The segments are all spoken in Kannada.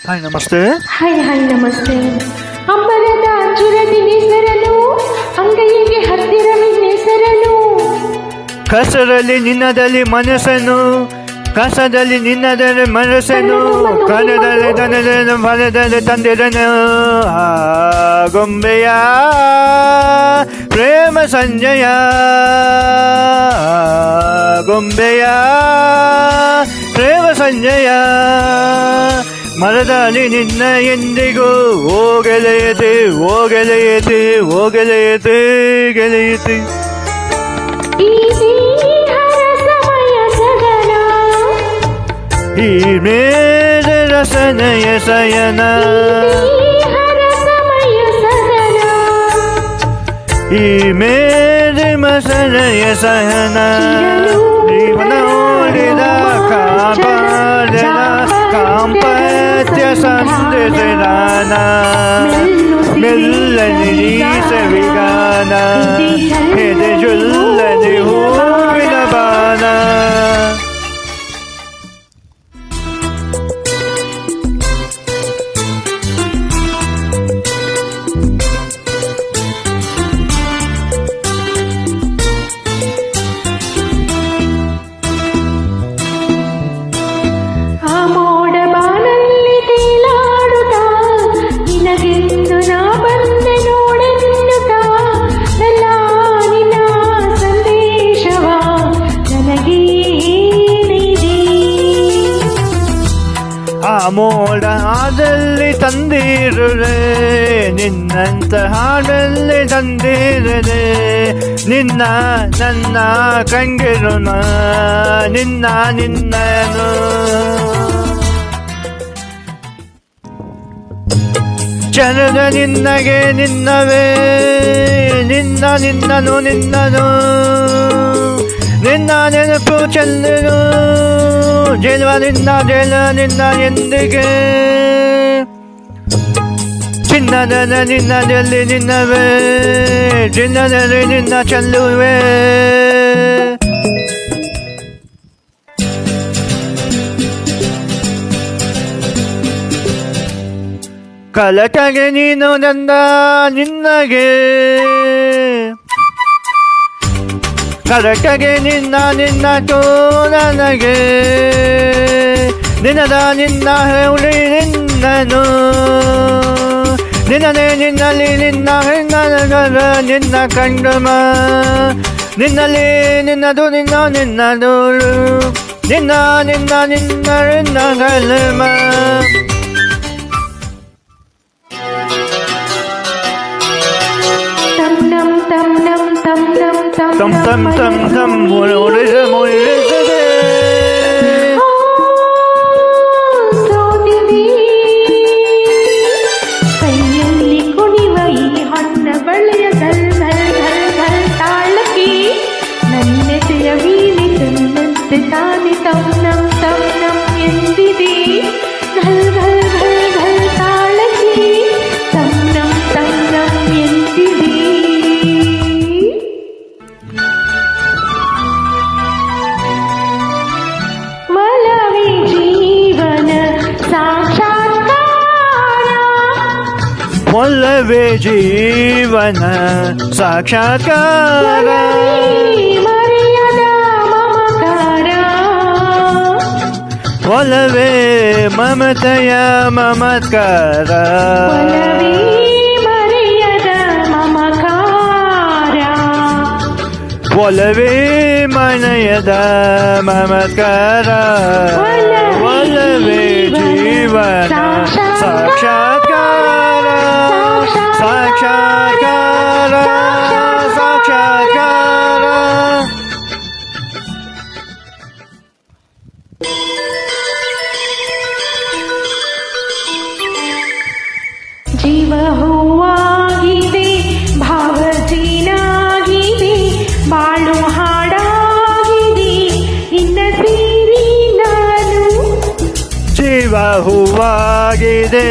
ಹಾಯ್ ನಮಸ್ತೆ. ಹಾಯ್ ನಮಸ್ತೆ. ಅಂಬರದ ಅಂಜುರದಿ ಹೆಸರನು, ಅಂಗೈಗೆ ಹತ್ತಿರವೆನ್ನೆಸರನು. ಕಸರಲ್ಲಿ ನಿನ್ನದಲ್ಲಿ ಮನಸ್ಸನ್ನು, ಕಸದಲ್ಲಿ ನಿನ್ನದಲ್ಲಿ ಮನಸ್ಸನ್ನು, ಕನದಲ್ಲಿ ದನದಲ್ಲಿ ಮನದಲ್ಲಿ ತಂದಿರನು. ಆ ಗೊಂಬೆಯ ಪ್ರೇಮ ಸಂಜಯ, ಗೊಂಬೆಯ ಪ್ರೇಮ ಸಂಜಯ. ಮರದಲ್ಲಿ ನಿನ್ನ ಎಂದಿಗೂ ಹೋಗಲೆಯತೆ ಹೋಗಲೆಯತೆ ಹೋಗಲೆಯತೆ ಗೆಳೆಯತೆ. ಈ ಸ್ನೇಹದ ಸಮಯ ಸಗನ, ಈ ಮೇಲೆ ರಸನಯ ಸಯನ, ಸ್ನೇಹದ ಸಮಯ ಸಗನ. ಈ ಮೇಲೆ ಮಸನಯ ಸಹನ. ಜೀವನ ಓಡಿದ ಕಾಪಾಡಿದ ಕಾಂಪತ್ಯ ಸಂದೇಶದಾನ, ಮೆಲ್ಲನೆ ನೀಸವಿಗಾನ, ಎದೆ ಜೊಲ್ಲನೆ ಹೂವಿನ ಬಾನ. ಆ ಮೋಡ ಬಾನಲ್ಲಿ ತೇಲಾಡುತ್ತಾ, ನಿನಗೆಂದು ನಾ ಬಂದೆ ನೋಡೆನ್ನುತ್ತಾ. ನನ್ನ ನಿನ್ನ ಸಂದೇಶವ ನನಗೆ ನೀಡಿ. ಆ ಮೋಡ ಹಾಡಲ್ಲಿ ತಂದಿರುವೆ, ನಿನ್ನಂತ ಹಾಡಲ್ಲಿ ತಂದಿರದೆ. ನಿನ್ನ ನನ್ನ ಕಂಗಿರುಣ, ನಿನ್ನ ನಿನ್ನನು. ಚಲದ ನಿನ್ನಗೆ ನಿನ್ನವೇ, ನಿನ್ನ ನಿನ್ನನು ನಿನ್ನನು. ನಿನ್ನ ನೆನಪು ಚೆಲ್ಲನು, ಜೇಲ್ವ ನಿನ್ನ ಜೇಲ ನಿನ್ನ ಎಂದಿಗೆ. ಚಿನ್ನದ ನಿನ್ನದಲ್ಲಿ ನಿನ್ನವೇ, ಚಿನ್ನದಲ್ಲಿ ನಿನ್ನ ಚೆಲ್ಲುವೆ. ಕಲಕಗೆ ನೀನು ನನ್ನ ನಿನ್ನಗೆ, ಕಲಕಗೆ ನಿನ್ನ ನಿನ್ನಟೋ ನನಗೆ. ನಿನ್ನದ ನಿನ್ನ ಹೇಳಿ ನಿನ್ನನು, ನಿನ್ನನೆ ನಿನ್ನಲ್ಲಿ ನಿನ್ನ ಹೆಣ್ಣನಗರ ನಿನ್ನ ಕಂಡಮ. ನಿನ್ನಲ್ಲಿ ನಿನ್ನದು ನಿನ್ನ ನಿನ್ನದೋಳು, ನಿನ್ನ ನಿನ್ನ ನಿನ್ನ ನಿನ್ನ ಗಲಮ. ತಂ ನಂ ತಂ ನಂ ತಂ ನಂ ತಂ ತಂ ತಂ ತಂ ತಂ ಒಡೆದ ಮೊಯ್ಯದೆ. ಸೋತಿದೆ ಕೈಯಲ್ಲಿ ಕುಣಿವ ಈ ಹಣ್ಣ ಬಳೆಯ ಧಲ್ ಧಲ್ ಧಲ್ ಧಲ್ ತಾಳಕ್ಕೆ. ನನ್ನೆದೆಯ ವೀಣೆ ತನ್ನಂತೆ ತಾನೆ ತಂ ನಂ ಎಂದಿದೆ. ಧಲ್ ಧಲ್ ಧಲ್ ಧಲ್ ತಾಳಕ್ಕೆ ತಂ ನಂ ಎಂದಿದೆ. ಒಲವೇ ಜೀವನ ಸಾಕ್ಷಾತ್ಕಾರ, ಒಲವೇ ಜೀವನ ಸಾಕ್ಷಾತ್ಕಾರ. ಮರೆಯದ ಮಮಕಾರ, ಒಲವೇ ಮಮತೆಯ ಮಮತ್ಕಾರ. ಒಲವೇ ಮರೆಯದ ಮಮಕಾರ. ಒಲವೇ ಮನೆಯದ ಮಮತ್ಕಾರ. ಒಲವೇ ಜೀವನ ಸಾಕ್ಷಾತ್ಕಾರ, ಸಾಕ್ಷಾತ್ಕಾರ, ಸಾಕ್ಷಾತ್ಕಾರ. ಜೀವ ಹೂವಾಗಿದೆ, ಭಾವ ಜೀನಾಗಿದೆ, ಬಾಳು ಹಾಡಾಗಿದೆ, ಇನ್ನ ಸೇರಿ ನಾನು. ಜೀವ ಹೂವಾಗಿದೆ,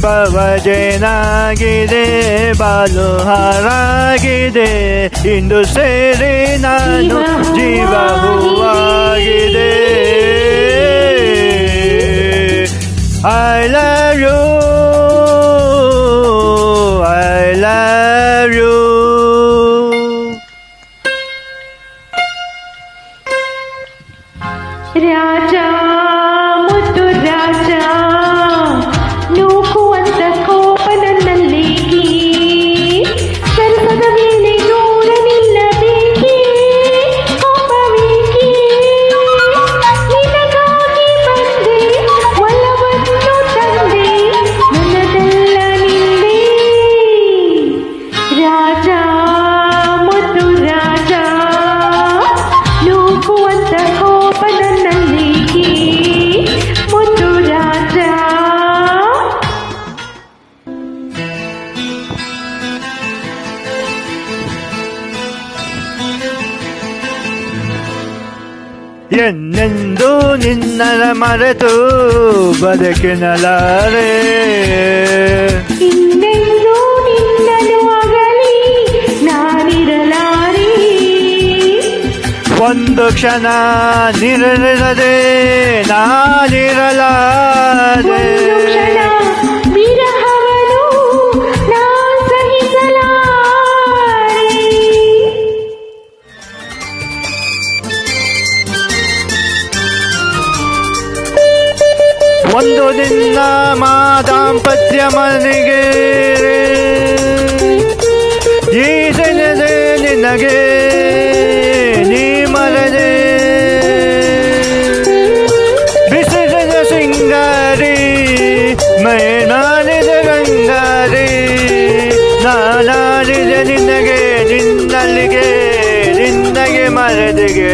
ಭವಜೇನಾಗಿದೆ, ಬಾಲು ಹಾರಾಗಿದೆ, ಇಂದು ಸೇರಿ ನಾನು. ಜೀವ ಹೂವಾಗಿದೆ, I love you. I love you. ರಾಜ ಮುದ್ದು ರಾಜ ನೂಕುವಂತ ಕೋಪ ನನ್ನಲ್ಲಿಗೆ ಸರ್ಪದ ಮೇಲೆ ನೋಡ ನಿಲ್ಲಬೇಕೆ ಕೋಪವೇಕೆ ನಿನಗಾಗಿ ಬಂದೆ ಒಲವನ್ನು ತಂದೆ ನನ್ನದೆಲ್ಲ ನಿಂದೆ ರಾಜ ಮುದ್ದು ರಾಜ ನೂಕುವಂತ ಕೋಪ ನನ್ನಲ್ಲಿಗೆ ಮುದ್ದು ರಾಜ ಎನ್ನೆಂದು ನಿನ್ನರ ಮರೆತು ಬದುಕಿನಲಾರೆ ಇನ್ನೆಂದು ನಿನ್ನನು ಅಗಲಿ ನಾನಿರಲಾರೆ ಒಂದು ಕ್ಷಣ ನಿರದೆ ನಾನಿರಲಾರೆ ಒಂದು ಕ್ಷಣ ವಿರಹವನು ನಾ ಸಹಿಸಲಾರೆ ಒಂದು ದಿನ ಮಾದಾಂಪತ್ಯ ಮನೆಗೆ ಈ ಸೆನೆದೆ ನಿನಗೆ ನೀ ಮರದೆ ಬಿಸಿದ ಸಿಂಗಾರಿ ಮೈ ನಾನಿದ ಗಂಗಾರಿ ನಾನಾಡಿದ ನಿನಗೆ ನಿನ್ನಲ್ಲಿಗೆ ನಿನ್ನಗೆ ಮರದಿಗೆ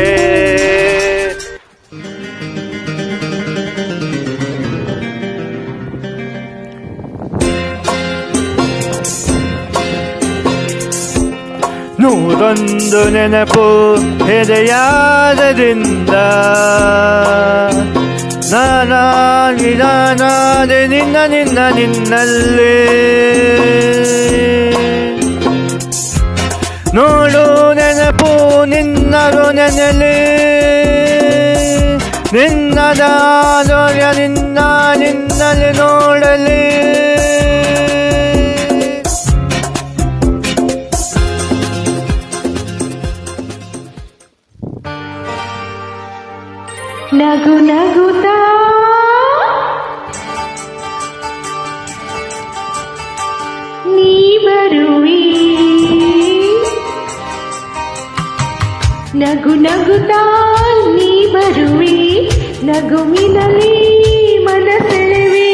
ನೂರೊಂದು ನೆನಪು ಎದೆಯಾದರಿಂದ ನಾನಾದೆ ನಿನ್ನ ನಿನ್ನ ನಿನ್ನಲ್ಲಿ ನೋಡು ನೆನಪು ನಿನ್ನರು ನೆನಲಿ ನಿನ್ನದಾದೊರ್ಯ ನಿನ್ನ ನಿನ್ನಲ್ಲಿ ನೋಡಲಿ ನಗು ನಗುತ್ತಾ ನೀ ಬರುವಿ ನಗು ನಗುತ್ತಾ ನೀ ಬರುವಿ ನಗುವಿನಲ್ಲಿ ಮನಸೆಳೆವಿ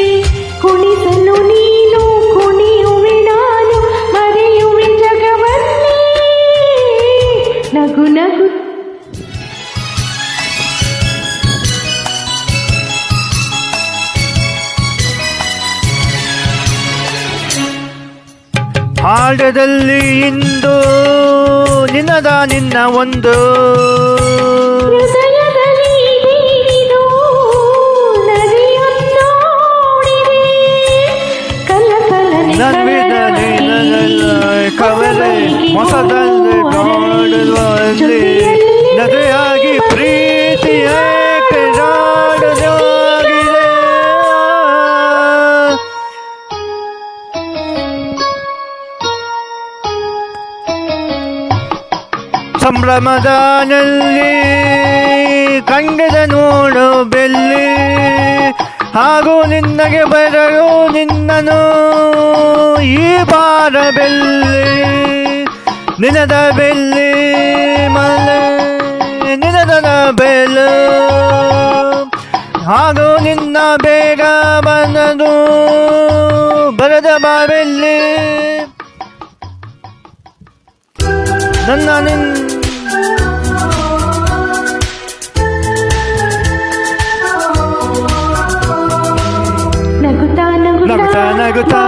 ಕುಣಿಸಲು ನೀನು ಕುಣಿಯುವೆ ನಾನು ಮರೆಯುವೆ ಜಗವನ್ನೇ ನಗು ನಗು ಹಾಡದಲ್ಲಿ ಇಂದು ನಿನ್ನದ ನಿನ್ನ ಒಂದು ಹೃದಯದಲ್ಲಿ ನೀನು ನದಿಯನ್ನೋಡಿದೆ ಕಲಕಲನೆ ಕವಲೆ ಮೊಸದಲ್ಲಿ ಕಾಡುವಲ್ಲಿ ನದಿಯಾಗಿ ಪ್ರೀತಿಯ ಕೆಡಾಡದಾಗಿದೆ ಸಂಭ್ರಮದಲ್ಲಿ ಕಂಡದ ನೋಡು ಬೆಲ್ಲಿ ಹಾಗೂ ನಿನ್ನಗೆ ಬರಲು ನಿನ್ನನು ಈ ಬಾರ ಬೆಲ್ಲಿ ನಿನದ ಬೆಲ್ಲಿ ಮಲೆ ನಿನದ ಬೆಲ್ಲು ಹಾಗೂ ನಿನ್ನ ಬೇಗ ಬಂದದು ಬರದ ಬಾಬೆಲ್ಲಿ ನನ್ನ ನಗುತ್ತಾ ನಗುತ್ತಾ ನಗುತ್ತಾ